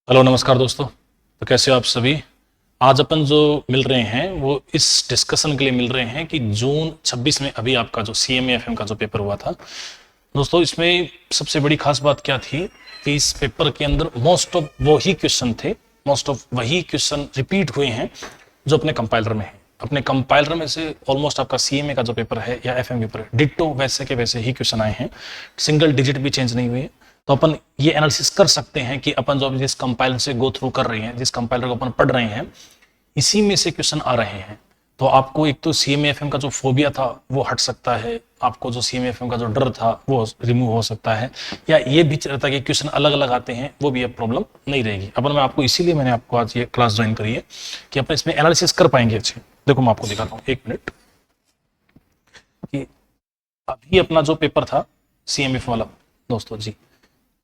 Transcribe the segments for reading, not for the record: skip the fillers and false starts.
Hello नमस्कार दोस्तों। तो कैसे हो आप सभी। आज अपन जो मिल रहे हैं वो इस डिस्कशन के लिए मिल रहे हैं कि जून 26 में अभी आपका जो CMA-FM का जो पेपर हुआ था दोस्तों, इसमें सबसे बड़ी खास बात क्या थी कि इस पेपर के अंदर मोस्ट ऑफ वही क्वेश्चन थे, मोस्ट ऑफ वही क्वेश्चन रिपीट हुए हैं जो अपने कंपाइलर में है। अपने कंपाइलर में से ऑलमोस्ट आपका CMA का जो पेपर है या FM पेपर है डिट्टो वैसे के वैसे ही क्वेश्चन आए हैं, सिंगल डिजिट भी चेंज नहीं हुए। तो अपन ये एनालिसिस कर सकते हैं कि अपन जो जिस कंपाइलर से गो थ्रू कर रहे हैं, जिस कंपाइलर को अपन पढ़ रहे हैं, इसी में से क्वेश्चन आ रहे हैं। तो आपको एक तो CMA-FM का जो फोबिया था वो हट सकता है, आपको जो CMA-FM का जो डर था वो रिमूव हो सकता है, या ये भी रहता है कि क्वेश्चन अलग अलग आते हैं वो भी अब प्रॉब्लम नहीं रहेगी। अपन मैं आपको इसीलिए मैंने आपको आज ये क्लास ज्वाइन करी है कि अपन इसमें एनालिसिस कर पाएंगे अच्छे। देखो मैं आपको दिखाता हूँ, एक मिनट, कि अभी अपना जो पेपर था CMA-FM वाला दोस्तों जी,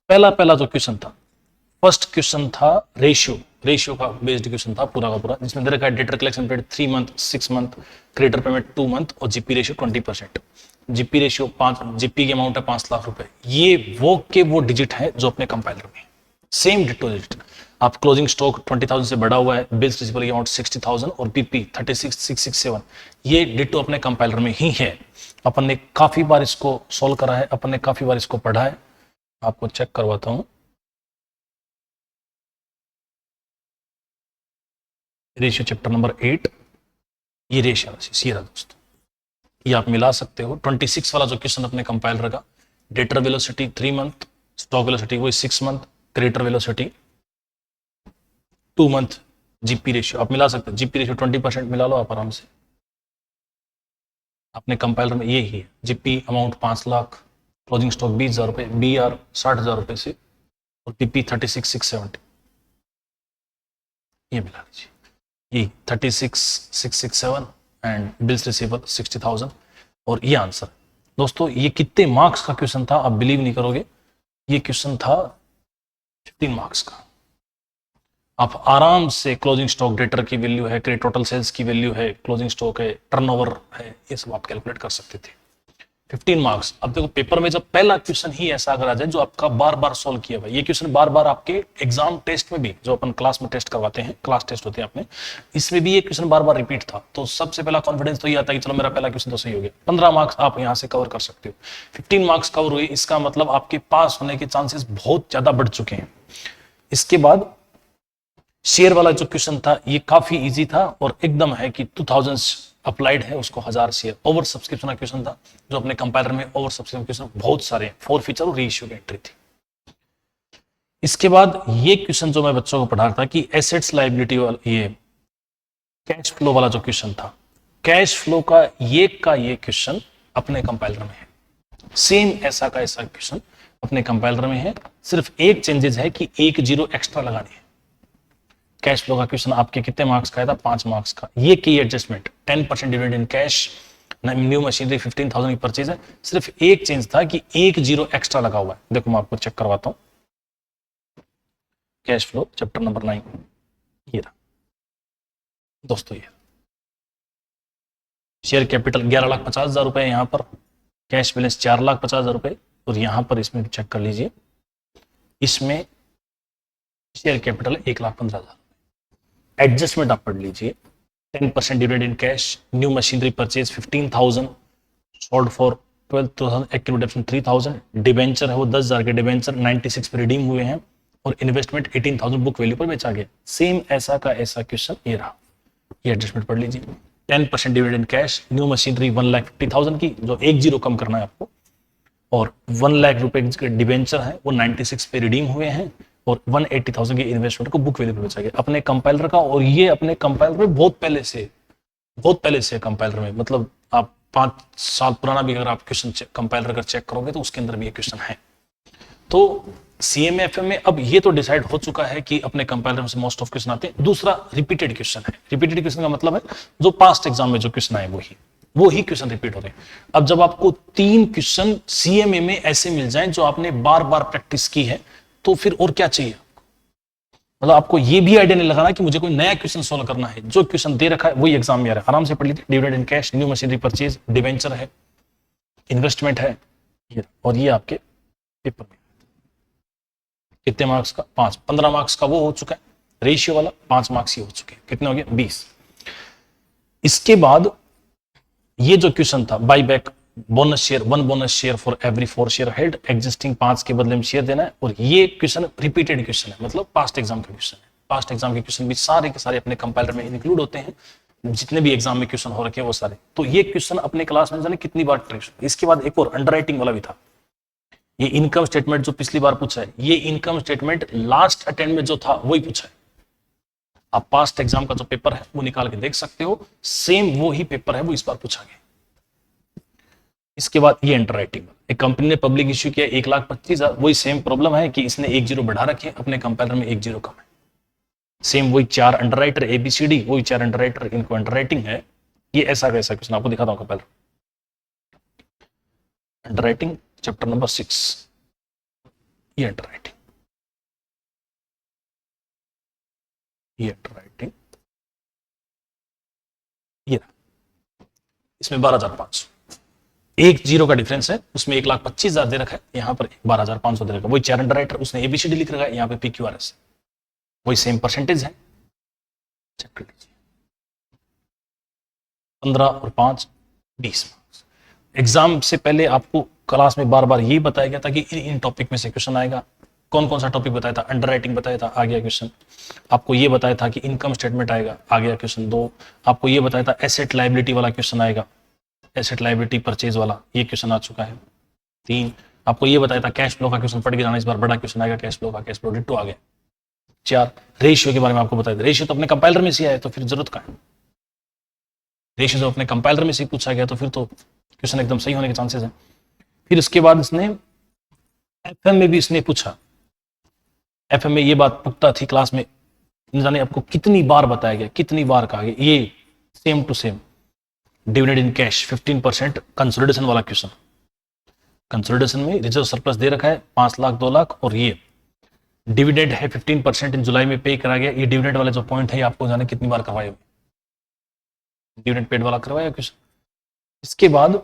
पहला पहला जो क्वेश्चन था, फर्स्ट क्वेश्चन था रेशियो का बेस्ड क्वेश्चन था पूरा का पूरा, जिसमें दे रखा है data collection period 3 month, 6 month, creditor payment 2 month और GP ratio 20%। GP ratio 5, GP की अमाउंट है 5 लाख रुपए। ये वो डिजिट है जो अपने कंपाइलर में सेम डिटो डिजिट। आप क्लोजिंग स्टॉक 20,000 से बढ़ा हुआ है, बिल्स रिसीवेबल की अमाउंट 60,000 और बीपी 36,667, ये डिटो अपने कंपाइलर में ही है। अपन ने काफी बार इसको सॉल्व करा है, अपन ने काफी बार इसको पढ़ा है। आपको चेक करवाता हूं, रेशियो चैप्टर नंबर 8, ये रेशियो एनालिसिस ये रहा दोस्तों। ये आप मिला सकते हो। 26 वाला जो क्वेश्चन अपने कंपाइलर का, debtor velocity 3 month, stock velocity वही 6 month, creditor velocity 2 month, GP ratio आप मिला सकते हो। जीपी रेशियो 20% मिला लो आप आराम से। अपने कंपाइलर में ये ही है। GP amount 5 lakh, closing stock 20,000 रुपए, BR 60,000 रुपए से, और पीपी 36,670, ये मिला लीजिए। ये 36,667 एंड बिल्स रिसीवेबल 60,000, और ये आंसर दोस्तों। ये कितने मार्क्स का क्वेश्चन था आप बिलीव नहीं करोगे। ये क्वेश्चन था 15 मार्क्स का। आप आराम से क्लोजिंग स्टॉक डेटर की वैल्यू है, क्रेडिट टोटल सेल्स की वैल्यू है, क्लोजिंग स्टॉक है, टर्नओवर है, ये सब आप कैलकुलेट कर सकते थे। 15 मार्क्स। अब देखो पेपर में जब पहला क्वेश्चन ही ऐसा अगर आ जाए जो आपका बार बार सॉल्व किया हुआ है, ये क्वेश्चन बार बार आपके एग्जाम टेस्ट में भी, जो अपन क्लास में टेस्ट करवाते हैं, क्लास टेस्ट होते हैं अपने, इसमें भी ये क्वेश्चन बार बार रिपीट था, तो सबसे पहला कॉन्फिडेंस तो ये आता है कि चलो मेरा पहला क्वेश्चन तो सही हो गया। 15 मार्क्स आप यहाँ से कवर कर सकते हो। 15 मार्क्स कवर हुए, इसका मतलब आपके पास होने के चांसेस बहुत ज्यादा बढ़ चुके हैं। इसके बाद शेयर वाला जो क्वेश्चन था ये काफी इजी था और एकदम है कि 2000 अप्लाइड है उसको 1000 शेयर। ओवर सब्सक्रिप्शन का क्वेश्चन था, जो अपने कंपाइलर में ओवर सब्सक्रिप्शन क्वेश्चन बहुत सारे हैं, 4 फीचर और रेशियो की एंट्री थी। इसके बाद ये क्वेश्चन जो मैं बच्चों को पढ़ा रहा था कि एसेट्स लायबिलिटी वाला, ये कैश फ्लो वाला जो क्वेश्चन था, कैश फ्लो का ये क्वेश्चन अपने कंपाइलर में है। सेम ऐसा का ऐसा क्वेश्चन अपने कंपाइलर में है, सिर्फ एक चेंजेस है कि एक जीरो एक्स्ट्रा लगानी है। कैश फ्लो का क्वेश्चन आपके कितने मार्क्स का था? 5 मार्क्स का। ये की adjustment 10% dividend in cash, new machinery 15,000 की परचेज है, सिर्फ एक चेंज था कि एक जीरो एक्स्ट्रा लगा हुआ है। देखो मैं आपको चेक करवाता हूं, कैश फ्लो चैप्टर नंबर 9, ये रहा दोस्तों। ये शेयर कैपिटल 11,50,000 रुपए, यहां पर कैश बैलेंस 4,50,000 रुपए, और यहां पर इसमें चेक कर लीजिए, इसमें शेयर कैपिटल 1,15,000। एडजस्टमेंट आप पढ़ लीजिए, 10% dividend in cash, new machinery purchase 15,000, sold for 12,000, active redemption 3,000, debenture है वो 10,000 के डिबेंचर 96 पे रिडीम हुए हैं, और इन्वेस्टमेंट 18,000 बुक वैल्यू पर बेचा गया। सेम ऐसा का ऐसा क्वेश्चन ये रहा, ये एडजस्टमेंट पढ़ लीजिए। 10% dividend in cash, new machinery 1,50,000 की, जो एक जीरो कम करना है आपको, और 1 लाख रुपए के डिबेंचर है वो 96 पे रिडीम हुए हैं, और 180,000 की इन्वेस्टमेंट को बुक वैल्यू पे बेचा गया अपने कंपाइलर का। और ये अपने कंपाइलर में बहुत पहले से कंपाइलर में, मतलब आप 5 साल पुराना भी अगर आप क्वेश्चन कंपाइलर अगर चेक करोगे तो उसके अंदर भी ये क्वेश्चन है। तो CMA-FM में अब ये तो डिसाइड हो चुका है कि अपने कंपाइलर में से मोस्ट ऑफ क्वेश्चन आते हैं। दूसरा रिपीटेड क्वेश्चन है। रिपीटेड क्वेश्चन का मतलब है जो पास्ट एग्जाम में जो क्वेश्चन आए वही क्वेश्चन रिपीट हो रहे हैं। अब जब आपको 3 क्वेश्चन CMA में ऐसे मिल जाएं जो आपने बार बार प्रैक्टिस की है, तो फिर और क्या चाहिए? मतलब आपको ये भी आइडिया नहीं लगाना कि मुझे कोई नया क्वेश्चन सोल्व करना है, जो क्वेश्चन दे रखा है वही एग्जाम में आ रहा है। आराम से पढ़ लीजिए, dividend in cash, new machinery purchase, debenture है, इन्वेस्टमेंट है, और ये आपके पेपर में। कितने मार्क्स का? 5। 15 मार्क्स का वो हो चुका है रेशियो वाला, 5 मार्क्स ये हो चुके हैं। कितने हो गए? 20। इसके बाद ये जो क्वेश्चन था, by back bonus share, 1 bonus share for every 4 share held, existing 5 के बदले में शेयर देना है। और ये क्वेश्चन रिपीटेड क्वेश्चन है, मतलब पास्ट एग्जाम का क्वेश्चन है। पास्ट एग्जाम के क्वेश्चन भी सारे के सारे अपने कंपाइलर में इंक्लूड होते हैं, जितने भी एग्जाम में क्वेश्चन हो रखे हैं वो सारे। तो ये क्वेश्चन अपने क्लास में जाने कितनी बार ट्रिक्स। इसके बाद एक और अंडरराइटिंग वाला भी था। ये इनकम स्टेटमेंट जो पिछली बार पूछा है, ये इनकम स्टेटमेंट लास्ट अटेम्प्ट में जो था वही पूछा है। आप पास्ट एग्जाम का जो पेपर है वो निकाल के देख सकते हो, सेम वो ही पेपर है वो इस बार पूछा गया। इसके बाद ये अंडरराइटिंग, एक कंपनी ने पब्लिक इश्यू किया 1,25,000, वही सेम प्रॉब्लम है कि इसने 1 जीरो बढ़ा रखे, अपने कंपाइलर में 1 जीरो कम है। सेम वही 4 अंडरराइटर ABCD, वही 4 अंडरराइटर, इनको अंडरराइटिंग है। ये ऐसा कैसा क्वेश्चन आपको दिखाता हूं कंपाइलर। अंडरराइटिंग चैप्टर नंबर 6, ये अंडरराइटिंग, ये अंडरराइटिंग, ये इसमें 12,500, 1 जीरो का डिफरेंस है, उसमें 1,25,000 दे रखा है, यहां पर 12,500 दे रखा है। वही 4 अंडरराइटर, उसने ABCD लिख रखा है, यहां पे PQRS, वही सेम परसेंटेज है। चेक कर लीजिए, 15 और 5 20 मार्क्स। एग्जाम से पहले आपको क्लास में बार बार यही बताया गया था कि इन टॉपिक में से क्वेश्चन आएगा। कौन कौन सा टॉपिक बताया था? अंडरराइटिंग बताया था, आ गया क्वेश्चन। आपको ये बताया था कि इनकम स्टेटमेंट आएगा, आ गया क्वेश्चन 2। आपको ये बताया था एसेट लायबिलिटी वाला क्वेश्चन आएगा, एसेट लायबिलिटी परचेज वाला, ये क्वेश्चन आ चुका है। 3, आपको ये बताया था कैश फ्लो का क्वेश्चन पढ़ के जाना, इस बार बड़ा क्वेश्चन आएगा कैश फ्लो का, कैश फ्लो डिट्टो आ गया। 4, रेशियो के बारे में आपको बताया था, रेशियो तो अपने कंपाइलर में से आया, तो फिर जरूरत का है। रेशियो जो अपने कंपाइलर में से पूछा गया तो फिर तो क्वेश्चन एकदम सही होने के चांसेस हैं। फिर उसके बाद इसने FM में भी इसने पूछा। FM में ये बात पुख्ता थी क्लास में, न जाने आपको कितनी बार बताया गया, कितनी बार कहा गया, ये same to same dividend in cash 15% consolidation वाला क्वेश्चन। कंसोलिडेशन में रिजर्व सरप्लस दे रखा है 5 लाख 2 लाख, और ये डिविडेंड है 15% इन जुलाई में पे करा गया। ये डिविडेंड वाले जो पॉइंट है आपको जाने कितनी बार करवाए, डिविडेंड पेड वाला करवाया क्वेश्चन। इसके बाद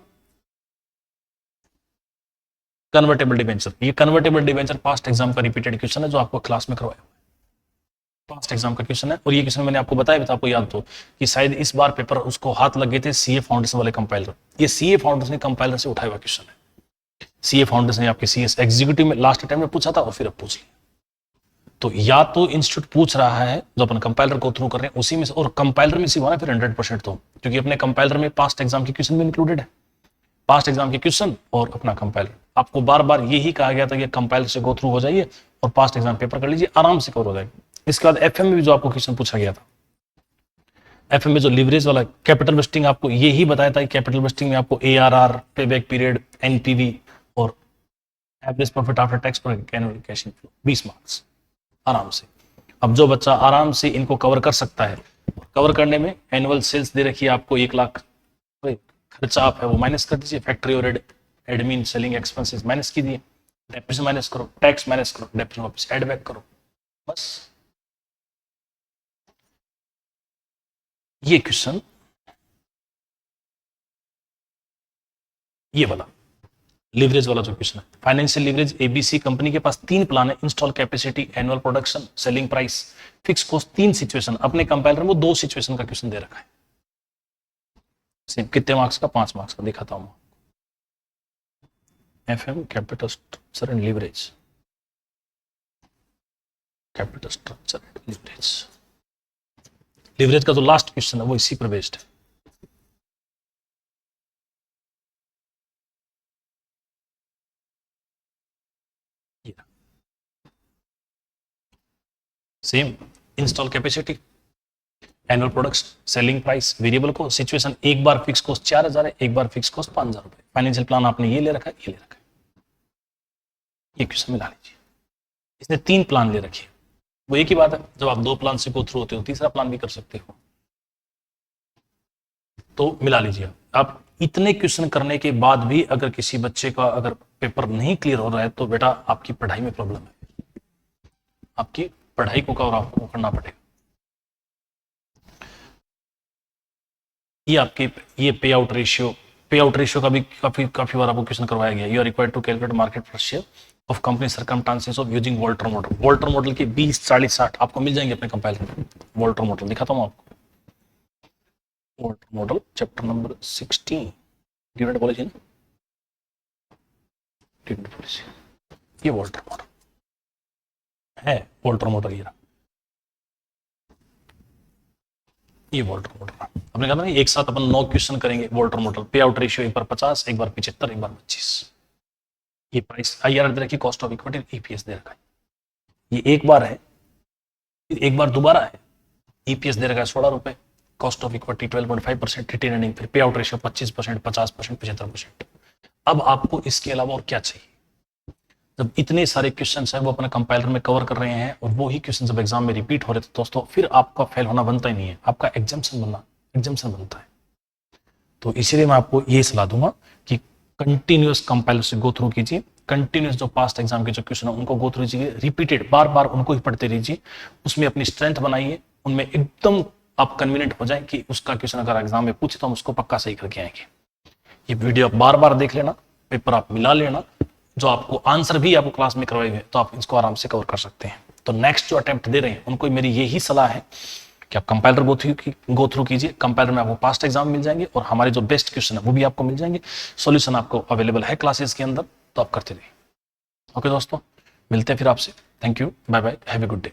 कन्वर्टेबल डिवेंचर, ये कन्वर्टेबल डिवेंचर पास्ट एग्जाम का रिपीटेड क्वेश्चन है जो आपको क्लास में करवाया, पास्ट एग्जाम का क्वेश्चन है। और ये क्वेश्चन मैंने आपको बताया था, आपको याद हो कि शायद इस बार पेपर उसको हाथ लग गए थे CA फाउंडेशन वाले कंपाइलर। ये CA फाउंडेशन कंपाइलर से उठाया हुआ क्वेश्चन है। CA फाउंडेशन ने आपके CS एग्जीक्यूटिव में लास्ट टाइम में पूछा था और फिर अब पूछ लिया। तो या तो इंस्टीट्यूट पूछ रहा है जो अपन कंपाइलर को थ्रू कर रहे हैं उसी में से, और कंपाइलर में से हुआ ना फिर 100% तो, क्योंकि अपने कंपाइलर में पास्ट एग्जाम के क्वेश्चन भी इंक्लूडेड है। पास्ट एग्जाम के क्वेश्चन और अपना कंपाइलर, आपको बार बार यही कहा गया था कि कंपाइलर से गो थ्रू हो जाइए और पास्ट एग्जाम पेपर कर लीजिए, आराम से कवर हो जाएगा। इसके बाद FM में भी जो आपको क्वेश्चन पूछा गया था, FM में जो लिवरेज वाला कैपिटल वेस्टिंग, आपको यही बताया था कि कैपिटल वेस्टिंग में आपको ARR, पेबैक पीरियड, NPV और एवरेज प्रॉफिट आफ्टर टैक्स पर कैश इनफ्लो, 20 मार्क्स आराम से। अब जो बच्चा आराम से इनको कवर कर सकता है, कवर करने में एनुअल सेल्स दे रखी है आपको 1 लाख, खर्चा आप है वो माइनस कर दीजिए, फैक्ट्री और एडमिन सेलिंग एक्सपेंसेस माइनस कीजिए, डेप्रिसिएशन माइनस करो, टैक्स माइनस करो, डेप्रिसिएशन वापस ऐड बैक करो, बस। ये क्वेश्चन, ये वाला लीवरेज वाला जो क्वेश्चन है, फाइनेंशियल लीवरेज ABC कंपनी के पास 3 प्लान है, install capacity, annual production, selling price, fix cost, 3 situation. अपने कंपाइलर में वो 2 सिचुएशन का क्वेश्चन दे रखा है। सेम कितने मार्क्स का? 5 मार्क्स का। दिखाता हूं FM capital structure and leverage, capital structure and leverage, leverage का जो लास्ट क्वेश्चन है वो इसी पर बेस्ड है। Same install capacity, annual production, selling price, variable को, सिचुएशन, एक बार फिक्स कॉस्ट 4,000 है, एक बार फिक्स कॉस्ट 5,000 रुपए। फाइनेंशियल प्लान आपने ये ले रखा है, ये ले रखा है, ये क्वेश्चन मिला लीजिए। इसने 3 प्लान ले रखे, वो एक ही बात है, जब आप 2 प्लान से गो थ्रू होते हो तीसरा प्लान भी कर सकते हो, तो मिला लीजिए। आप इतने क्वेश्चन करने के बाद भी अगर किसी बच्चे का अगर पेपर नहीं क्लियर हो रहा है तो बेटा आपकी पढ़ाई में प्रॉब्लम है, आपकी पढ़ाई को कवर आपको करना पड़ेगा। ये आपके ये पे आउट रेशियो का भी काफी बार आपको क्वेश्चन करवाया गया। You are required to calculate market per share of company circumstances of using Walter model. Walter model के 20, 40, 60 आपको मिल जाएंगे अपने कंपाइलर में। वोल्टर मॉडल दिखाता हूँ आपको। Walter model chapter number 16 unit policy ना, यूनिट पॉलिसी, ये वोल्टर मॉडल है। वोल्टर मॉडल ये वोल्टर मॉडल अपने कहा था ना, एक साथ अपन 9 क्वेश्चन करेंगे वोल्टर मॉडल। पे आउट रेशियो एक बार 50, एक बार 75, एक बार 25। ये प्राइस IRR दे रखी, कॉस्ट ऑफ इक्विटी, EPS दे रखा है। ये एक बार है, एक बार दोबारा है। EPS दे रखा है 16 रुपए, cost of equity 12.5%, retain earning, फिर पे आउट रेशियो 25%, 50%, 75%। अब आपको इसके अलावा और क्या चाहिए? जब इतने सारे क्वेश्चन है वो अपने कंपाइलर में कवर कर रहे हैं और वो ही क्वेश्चन जब एग्जाम में रिपीट हो रहे थे दोस्तों, फिर आपका फेल होना बनता ही नहीं है, आपका एग्जाम्शन बनता है। तो इसीलिए मैं आपको ये सलाह दूंगा कि कंटिन्यूअस कंपाइलर से गो थ्रू कीजिए, कंटिन्यूअस जो पास्ट एग्जाम के जो क्वेश्चन है उनको गो थ्रू कीजिए, रिपीटेड बार बार उनको ही पढ़ते रहिए, उसमें अपनी स्ट्रेंथ बनाइए, उनमें एकदम आप कन्वीनियंट हो जाए कि उसका क्वेश्चन अगर एग्जाम में पूछे तो हम उसको पक्का सही करके आएंगे। ये वीडियो आप बार बार देख लेना, पेपर आप मिला लेना, जो आपको आंसर भी आपको क्लास में करवाए हुए तो आप इसको आराम से कवर कर सकते हैं। तो नेक्स्ट जो अटेम्प्ट दे रहे हैं उनको मेरी यही सलाह है कि आप कंपाइलर गो थ्रू कीजिए। कंपाइलर में आपको पास्ट एग्जाम मिल जाएंगे और हमारे जो बेस्ट क्वेश्चन है वो भी आपको मिल जाएंगे। सॉल्यूशन आपको अवेलेबल है क्लासेस के अंदर, तो आप करते रहिए। ओके दोस्तों, मिलते हैं फिर आपसे। Thank you, bye bye, have a good day.